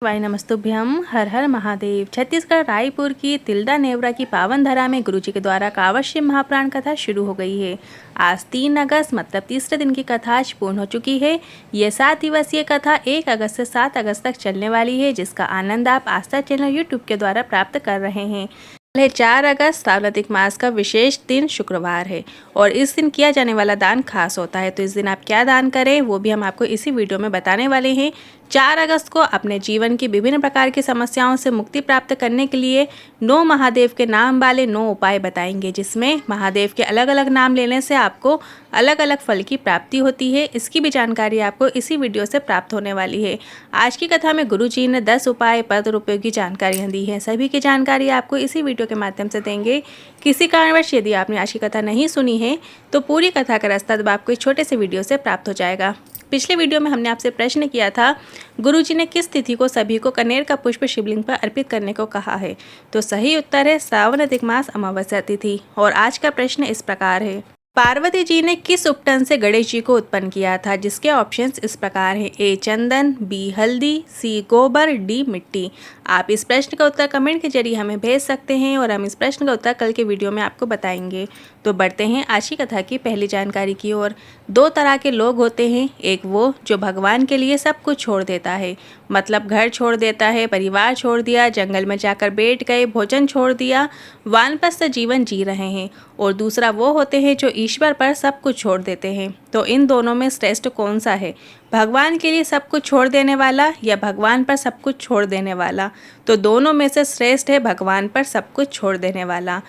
Y नमस्तुभ्यम। हर हर महादेव। छत्तीसगढ़ रायपुर की तिल्दा नेवरा की पावन धरा में गुरुजी के द्वारा कांवड़ शिव महाप्राण कथा शुरू हो गई है। आज 3 अगस्त मतलब तीसरे दिन की कथा आज पूर्ण हो चुकी है। ये 7 दिवसीय कथा 1 अगस्त से 7 अगस्त तक चलने वाली है, जिसका आनंद आप आस्था चैनल यूट्यूब के द्वारा प्राप्त कर रहे हैं। 4 अगस्त सार्वत्रिक मास का विशेष दिन शुक्रवार है और इस दिन किया जाने वाला दान खास होता है। तो इस दिन आप क्या दान करें वो भी हम आपको इसी वीडियो में बताने वाले हैं। 4 अगस्त को अपने जीवन की विभिन्न प्रकार की समस्याओं से मुक्ति प्राप्त करने के लिए 9 महादेव के नाम वाले 9 उपाय बताएंगे, जिसमें महादेव के अलग अलग नाम लेने से आपको अलग अलग फल की प्राप्ति होती है। इसकी भी जानकारी आपको इसी वीडियो से प्राप्त होने वाली है। आज की कथा में गुरुजी ने 10 उपाय पद और उपयोगी जानकारियाँ दी हैं। सभी की जानकारी आपको इसी वीडियो के माध्यम से देंगे। किसी कारणवश यदि आपने आज की कथा नहीं सुनी है तो पूरी कथा का रास्ता अब आपको इस छोटे से वीडियो से प्राप्त हो जाएगा। पिछले वीडियो में हमने आपसे प्रश्न किया था, गुरुजी ने किस तिथि को सभी को कनेर का पुष्प शिवलिंग पर अर्पित करने को कहा है। तो सही उत्तर है श्रावण अधिक मास अमावस्या तिथि। और आज का प्रश्न इस प्रकार है, पार्वती जी ने किस उपटन से गणेश जी को उत्पन्न किया था, जिसके ऑप्शंस इस प्रकार हैं। ए चंदन, बी हल्दी, सी गोबर, डी मिट्टी। आप इस प्रश्न का उत्तर कमेंट के जरिए हमें भेज सकते हैं और हम इस प्रश्न का उत्तर कल के वीडियो में आपको बताएंगे। तो बढ़ते हैं आज की कथा की पहली जानकारी की ओर। 2 तरह के लोग होते हैं। एक वो जो भगवान के लिए सब कुछ छोड़ देता है, मतलब घर छोड़ देता है, परिवार छोड़ दिया, जंगल में जाकर बैठ गए, भोजन छोड़ दिया, वानप्रस्थ जीवन जी रहे हैं। और दूसरा वो होते हैं जो ईश्वर पर सब कुछ छोड़ देते हैं। तो इन दोनों में श्रेष्ठ कौन सा है, भगवान के लिए सब कुछ छोड़ देने वाला या भगवान पर सब कुछ छोड़ देने वाला? तो दोनों में से श्रेष्ठ है भगवान पर सब कुछ छोड़ देने वाला।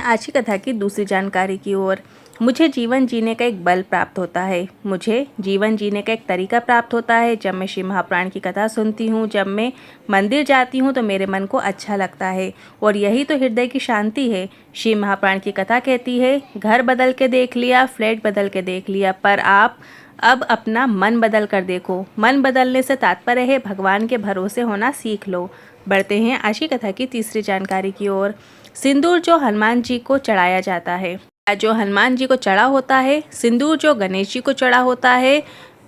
आज की कथा की दूसरी जानकारी की ओर। मुझे जीवन जीने का एक बल प्राप्त होता है, मुझे जीवन जीने का एक तरीका प्राप्त होता है। जब मैं शिव महाप्राण की कथा सुनती हूँ, जब मैं मंदिर जाती हूँ तो मेरे मन को अच्छा लगता है और यही तो हृदय की शांति है। शिव महाप्राण की कथा कहती है, घर बदल के देख लिया, फ्लैट बदल के देख लिया, पर आप अब अपना मन बदल कर देखो। मन बदलने से तात्पर्य है भगवान के भरोसे होना सीख लो। बढ़ते हैं आज की कथा की तीसरी जानकारी की ओर। सिंदूर जो हनुमान जी को चढ़ाया जाता है, जो हनुमान जी को चढ़ा होता है, सिंदूर जो गणेश जी को चढ़ा होता है,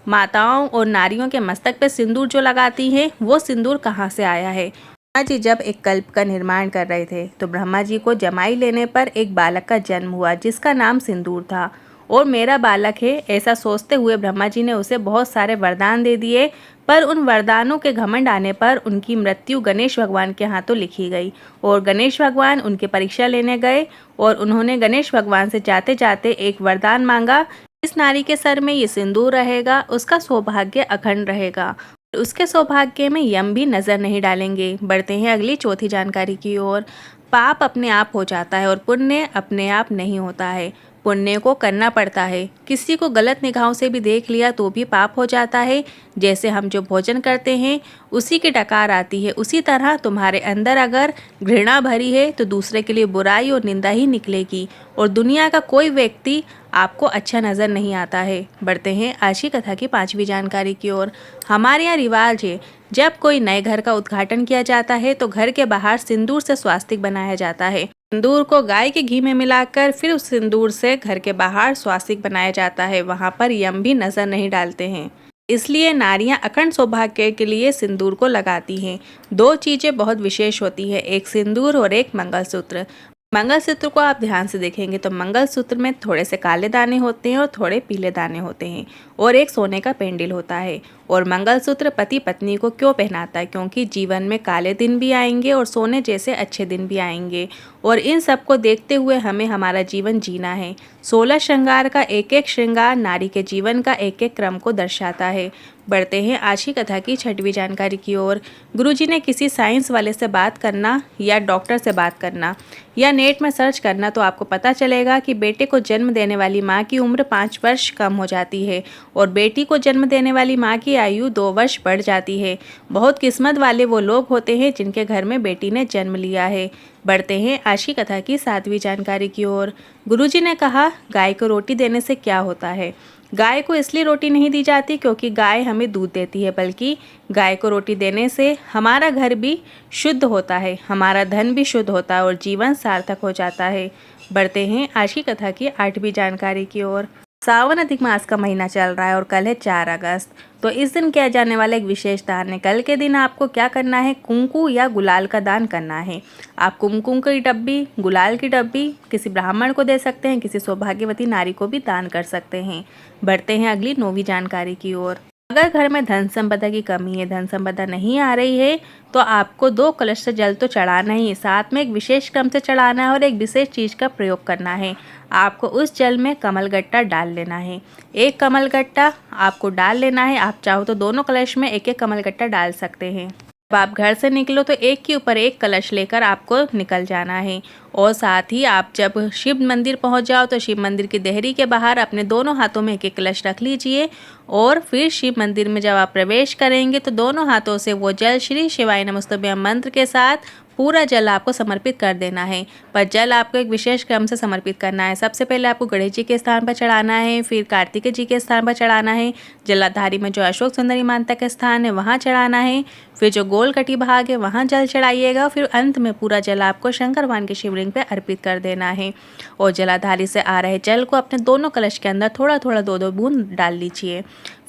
माताओं और नारियों के मस्तक पे सिंदूर जो लगाती हैं, वो सिंदूर कहाँ से आया है? ब्रह्मा जी जब एक कल्प का निर्माण कर रहे थे तो ब्रह्मा जी को जमाई लेने पर एक बालक का जन्म हुआ जिसका नाम सिंदूर था। और मेरा बालक है, ऐसा सोचते हुए ब्रह्मा जी ने उसे बहुत सारे वरदान दे दिए, पर उन वरदानों के घमंड आने पर उनकी मृत्यु गणेश भगवान के हाथों लिखी गई। और गणेश भगवान उनकी परीक्षा लेने गए और उन्होंने गणेश भगवान से जाते जाते एक वरदान मांगा, इस नारी के सर में ये सिंदूर रहेगा, उसका सौभाग्य अखंड रहेगा, उसके सौभाग्य में यम भी नजर नहीं डालेंगे। बढ़ते हैं अगली चौथी जानकारी की ओर। पाप अपने आप हो जाता है और पुण्य अपने आप नहीं होता है, पुण्य को करना पड़ता है। किसी को गलत निगाहों से भी देख लिया तो भी पाप हो जाता है। जैसे हम जो भोजन करते हैं उसी की डकार आती है, उसी तरह तुम्हारे अंदर अगर घृणा भरी है तो दूसरे के लिए बुराई और निंदा ही निकलेगी और दुनिया का कोई व्यक्ति आपको अच्छा नज़र नहीं आता है। बढ़ते हैं आज की कथा की 5वीं जानकारी की ओर। हमारे यहाँ रिवाज है, जब कोई नए घर का उद्घाटन किया जाता है तो घर के बाहर सिंदूर से स्वास्तिक बनाया जाता है। सिंदूर को गाय के घी में मिलाकर फिर उस सिंदूर से घर के बाहर स्वास्तिक बनाया जाता है। वहाँ पर यम भी नजर नहीं डालते हैं, इसलिए नारियां अखंड सौभाग्य के लिए सिंदूर को लगाती हैं। 2 चीज़ें बहुत विशेष होती है, एक सिंदूर और एक मंगलसूत्र। मंगलसूत्र को आप ध्यान से देखेंगे तो मंगलसूत्र में थोड़े से काले दाने होते हैं और थोड़े पीले दाने होते हैं और एक सोने का पेंडल होता है। और मंगलसूत्र पति पत्नी को क्यों पहनाता है? क्योंकि जीवन में काले दिन भी आएंगे और सोने जैसे अच्छे दिन भी आएंगे और इन सब को देखते हुए हमें हमारा जीवन जीना है। 16 श्रृंगार का एक एक श्रृंगार नारी के जीवन का एक एक क्रम को दर्शाता है। बढ़ते हैं आज की कथा की 6वीं जानकारी की ओर। गुरुजी ने किसी साइंस वाले से बात करना या डॉक्टर से बात करना या नेट में सर्च करना तो आपको पता चलेगा कि बेटे को जन्म देने वाली माँ की उम्र 5 वर्ष कम हो जाती है और बेटी को जन्म देने वाली माँ की आयु 2 वर्ष बढ़ जाती है। बहुत किस्मत वाले वो लोग होते हैं जिनके घर में बेटी ने जन्म लिया है। बढ़ते हैं आज की कथा की 7वीं जानकारी की ओर। गुरुजी ने कहा, गाय को रोटी देने से क्या होता है? गाय को इसलिए रोटी नहीं दी जाती क्योंकि गाय हमें दूध देती है, बल्कि गाय को रोटी देने से हमारा घर भी शुद्ध होता है, हमारा धन भी शुद्ध होता है और जीवन सार्थक हो जाता है। बढ़ते हैं आज की कथा की 8वीं जानकारी की ओर। सावन अधिक मास का महीना चल रहा है और कल है 4 अगस्त। तो इस दिन किया जाने वाला एक विशेष दान है। कल के दिन आपको क्या करना है, कुंकु या गुलाल का दान करना है। आप कुमकुम की डब्बी, गुलाल की डब्बी किसी ब्राह्मण को दे सकते हैं, किसी सौभाग्यवती नारी को भी दान कर सकते हैं। बढ़ते हैं अगली 9वीं जानकारी की ओर। अगर घर में धन संपदा की कमी है, धन संपदा नहीं आ रही है, तो आपको 2 कलश से जल तो चढ़ाना ही, साथ में एक विशेष क्रम से चढ़ाना है और एक विशेष चीज़ का प्रयोग करना है। आपको उस जल में कमलगट्टा डाल लेना है। एक कमलगट्टा आपको डाल लेना है। आप चाहो तो दोनों कलश में एक एक कमलगट्टा डाल सकते हैं। जब आप घर से निकलो तो एक के ऊपर एक कलश लेकर आपको निकल जाना है। और साथ ही आप जब शिव मंदिर पहुंच जाओ तो शिव मंदिर की देहरी के बाहर अपने दोनों हाथों में एक एक कलश रख लीजिए। और फिर शिव मंदिर में जब आप प्रवेश करेंगे तो दोनों हाथों से वो जल श्री शिवाय नमस्तुभ्यम मंत्र के साथ पूरा जल आपको समर्पित कर देना है। पर जल आपको एक विशेष क्रम से समर्पित करना है। सबसे पहले आपको गणेश जी के स्थान पर चढ़ाना है, फिर कार्तिकेय जी के स्थान पर चढ़ाना है, जलाधारी में जो अशोक सुंदरी माता के स्थान है वहाँ चढ़ाना है, फिर जो गोल कटी भाग है वहाँ जल चढ़ाइएगा। फिर अंत में पूरा जल आपको शंकर भगवान के शिवलिंग पर अर्पित कर देना है। और जलाधारी से आ रहे जल को अपने दोनों कलश के अंदर थोड़ा थोड़ा 2-2 बूंद डाल लीजिए।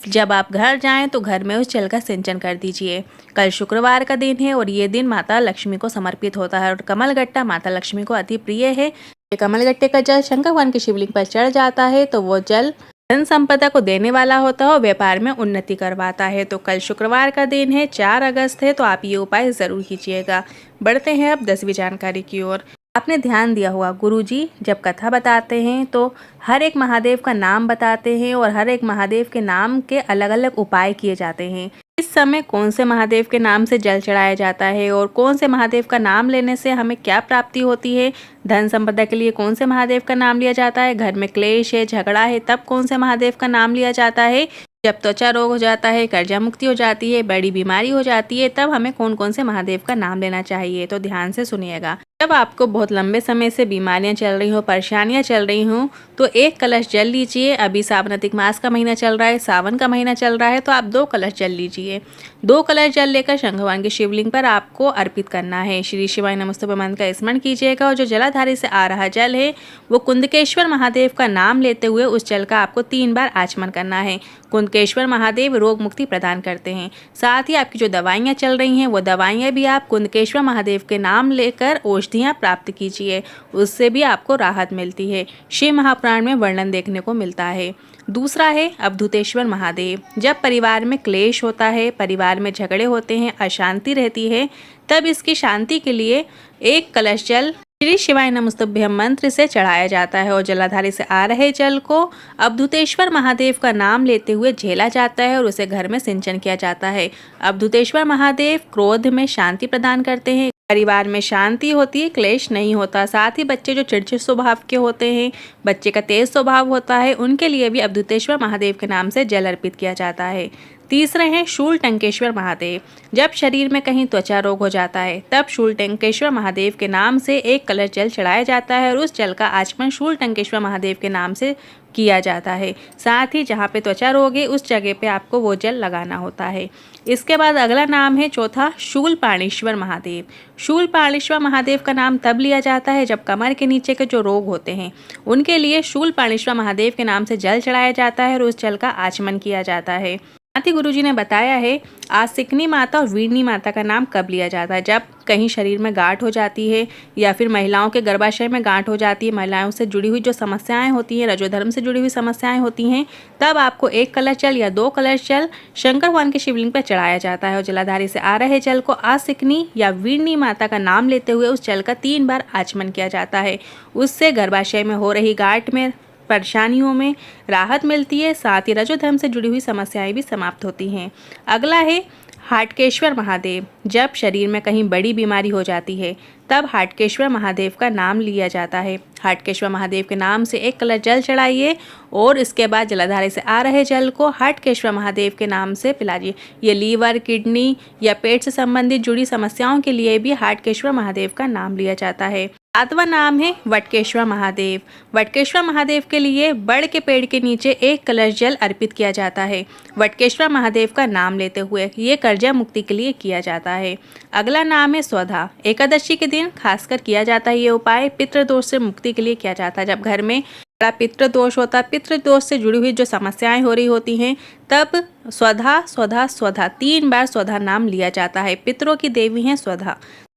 जब आप घर जाएं तो घर में उस जल का सिंचन कर दीजिए। कल शुक्रवार का दिन है और ये दिन माता लक्ष्मी को समर्पित होता है और कमलगट्टा माता लक्ष्मी को अति प्रिय है। ये कमलगट्टे का जल शंकर भगवान के शिवलिंग पर चढ़ जाता है तो वो जल धन संपदा को देने वाला होता है और व्यापार में उन्नति करवाता है। तो कल शुक्रवार का दिन है, 4 अगस्त है, तो आप ये उपाय ज़रूर कीजिएगा। बढ़ते हैं अब 10वीं जानकारी की ओर। आपने ध्यान दिया होगा गुरुजी जब कथा बताते हैं तो हर एक महादेव का नाम बताते हैं और हर एक महादेव के नाम के अलग अलग उपाय किए जाते हैं। इस समय कौन से महादेव के नाम से जल चढ़ाया जाता है और कौन से महादेव का नाम लेने से हमें क्या प्राप्ति होती है, धन संपदा के लिए कौन से महादेव का नाम लिया जाता है, घर में क्लेश है, झगड़ा है तब कौन से महादेव का नाम लिया जाता है, जब त्वचा रोग हो जाता है, कर्जा मुक्ति हो जाती है, बड़ी बीमारी हो जाती है, तब हमें कौन कौन से महादेव का नाम लेना चाहिए। तो ध्यान से सुनिएगा। जब आपको बहुत लंबे समय से बीमारियां चल रही हो, परेशानियां चल रही हो, तो 1 कलश जल लीजिए। अभी सावन अधिक मास का महीना चल रहा है, सावन का महीना चल रहा है, तो आप 2 कलश जल लीजिए। 2 कलश जल लेकर शंकर भगवान के शिवलिंग पर आपको अर्पित करना है। श्री शिवाय नमस्तुभ्यम मंत्र का स्मरण कीजिएगा और जो जलाधारी से आ रहा जल है वो कुंदकेश्वर महादेव का नाम लेते हुए उस जल का आपको 3 बार आचमन करना है। कुंदकेश्वर महादेव रोग मुक्ति प्रदान करते हैं। साथ ही आपकी जो दवाइयाँ चल रही हैं वो दवाइयाँ भी आप कुंदकेश्वर महादेव के नाम लेकर औषधियाँ प्राप्त कीजिए, उससे भी आपको राहत मिलती है। शिव महापुराण में वर्णन देखने को मिलता है। दूसरा है अवधूतेश्वर महादेव। जब परिवार में क्लेश होता है, परिवार में झगड़े होते हैं, अशांति रहती है, तब इसकी शांति के लिए 1 कलश जल श्री शिवाय नमस्तुभ्यम मंत्र से चढ़ाया जाता है और जलाधारी से आ रहे जल को अवधूतेश्वर महादेव का नाम लेते हुए झेला जाता है और उसे घर में सिंचन किया जाता है। अवधूतेश्वर महादेव क्रोध में शांति प्रदान करते हैं, परिवार में शांति होती है, क्लेश नहीं होता। साथ ही बच्चे जो चिड़चिड़ स्वभाव के होते हैं, बच्चे का तेज स्वभाव होता है, उनके लिए भी अवधूतेश्वर महादेव के नाम से जल अर्पित किया जाता है। तीसरे हैं शूलटंकेश्वर महादेव। जब शरीर में कहीं त्वचा रोग हो जाता है तब शूलटंकेश्वर महादेव के नाम से 1 कलश जल चढ़ाया जाता है और उस जल का आचमन शूलटंकेश्वर महादेव के नाम से किया जाता है। साथ ही जहाँ पे त्वचा रोग है उस जगह पे आपको वो जल लगाना होता है। इसके बाद अगला नाम है चौथा शूलपाणेश्वर महादेव। शूलपाणेश्वर महादेव का नाम तब लिया जाता है जब कमर के नीचे के जो रोग होते हैं उनके लिए शूलपाणेश्वर महादेव के नाम से जल चढ़ाया जाता है और उस जल का आचमन किया जाता है। साथ ही गुरुजी ने बताया है आसिकनी माता और वीरनी माता का नाम कब लिया जाता है, जब कहीं शरीर में गांठ हो जाती है या फिर महिलाओं के गर्भाशय में गांठ हो जाती है, महिलाओं से जुड़ी हुई जो समस्याएं होती हैं, रजोधर्म से जुड़ी हुई समस्याएं होती हैं, तब आपको 1 कलश जल या 2 कलश जल शंकर भगवान के शिवलिंग पर चढ़ाया जाता है और जलाधारी से आ रहे जल को आसिकनी या वीरनी माता का नाम लेते हुए उस जल का 3 बार आचमन किया जाता है। उससे गर्भाशय में हो रही गांठ में परेशानियों में राहत मिलती है, साथ ही रजोधर्म से जुड़ी हुई समस्याएं भी समाप्त होती हैं। अगला है हाटकेश्वर महादेव। जब शरीर में कहीं बड़ी बीमारी हो जाती है तब हाटकेश्वर महादेव का नाम लिया जाता है। हाटकेश्वर महादेव के नाम से 1 कलश जल चढ़ाइए और इसके बाद जलाधारी से आ रहे जल को हाटकेश्वर महादेव के नाम से पिलाइए। ये लीवर, किडनी या पेट से संबंधित जुड़ी समस्याओं के लिए भी हाटकेश्वर महादेव का नाम लिया जाता है। 7वां नाम है वटकेश्वर महादेव। वटकेश्वर महादेव के लिए बड़ के पेड़ के नीचे 1 कलश जल अर्पित किया जाता है वटकेश्वर महादेव का नाम लेते हुए। ये कर्जा मुक्ति के लिए किया जाता है। अगला नाम है स्वधा। एकादशी के दिन खासकर किया जाता है ये उपाय। पितृदोष से मुक्ति के लिए किया जाता है। जब घर में बड़ा पितृदोष होता है, पितृदोष से जुड़ी हुई जो समस्याएं हो रही होती हैं, तब स्वधा स्वधा स्वधा 3 बार स्वधा नाम लिया जाता है। पितरों की देवी हैं स्वधा।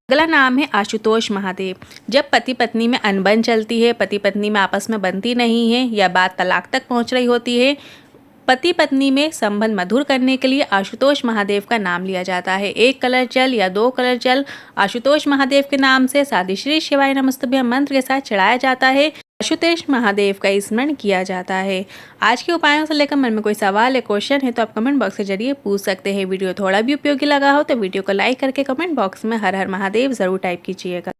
अगला नाम है आशुतोष महादेव। जब पति पत्नी में अनबन चलती है, पति पत्नी में आपस में बनती नहीं है या बात तलाक तक पहुंच रही होती है, पति पत्नी में संबंध मधुर करने के लिए आशुतोष महादेव का नाम लिया जाता है। 1 कलश जल या 2 कलश जल आशुतोष महादेव के नाम से साथ श्री शिवाय नमस्तुभ्यं मंत्र के साथ चढ़ाया जाता है। आशुतोष महादेव का स्मरण किया जाता है। आज के उपायों से लेकर मन में कोई सवाल या क्वेश्चन है तो आप कमेंट बॉक्स के जरिए पूछ सकते हैं। वीडियो थोड़ा भी उपयोगी लगा हो तो वीडियो को लाइक करके कमेंट बॉक्स में हर हर महादेव जरूर टाइप कीजिएगा।